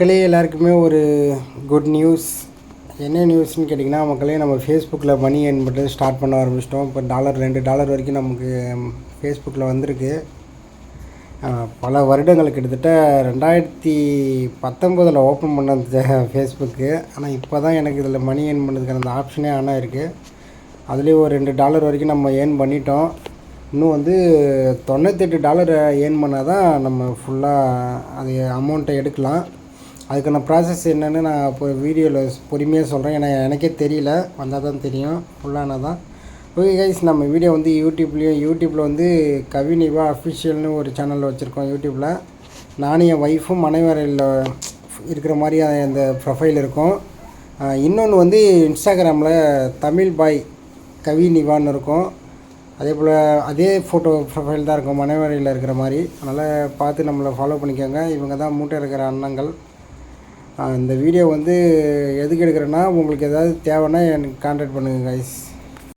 மக்களே எல்லாருக்குமே ஒரு குட் நியூஸ். என்ன நியூஸ்னு கேட்டிங்கன்னா, மக்களே நம்ம ஃபேஸ்புக்கில் மணி ஏர்ன் பண்ணுறது ஸ்டார்ட் பண்ண ஆரம்பிச்சிட்டோம். இப்போ $2 வரைக்கும் நமக்கு ஃபேஸ்புக்கில் வந்திருக்கு. பல வருடங்கள் கிட்டத்தட்ட 2019 ஓப்பன் பண்ண ஃபேஸ்புக்கு. ஆனால் இப்போ தான் எனக்கு இதில் மணி ஏர்ன் பண்ணுறதுக்கான அந்த ஆப்ஷனே ஆனால் இருக்குது. அதுலேயும் ஒரு $2 வரைக்கும் நம்ம ஏர்ன் பண்ணிட்டோம். இன்னும் வந்து $98 ஏர்ன் பண்ணால் தான் நம்ம ஃபுல்லாக அது அமௌண்ட்டை எடுக்கலாம். அதுக்கான ப்ராசஸ் என்னென்னு நான் இப்போ வீடியோவில் பொறுமையாக சொல்கிறேன். ஏன்னா எனக்கே தெரியல, வந்தால் தான் தெரியும், ஃபுல்லானால் தான். ஓகே கைஸ், நம்ம வீடியோ வந்து யூடியூப்பில் வந்து கவினிவா அஃபிஷியல்னு ஒரு சேனலில் வச்சுருக்கோம். யூடியூப்பில் நானும் என் ஒய்ஃபும் மனைவரையில் இருக்கிற மாதிரி அந்த ப்ரொஃபைல் இருக்கும். இன்னொன்று வந்து இன்ஸ்டாகிராமில் தமிழ் பாய் கவினிவான்னு இருக்கும். அதே போல் அதே ஃபோட்டோ ப்ரொஃபைல் தான் இருக்கும், மனைவரையில் இருக்கிற மாதிரி. அதனால் பார்த்து நம்மளை ஃபாலோ பண்ணிக்கோங்க. இவங்க தான் மூட்டை இருக்கிற அண்ணங்கள். இந்த வீடியோ வந்து எதுக்கு எடுக்கிறேன்னா, உங்களுக்கு ஏதாவது தேவைன்னா எனக்கு கான்டாக்ட் பண்ணுங்கள் கைஸ்.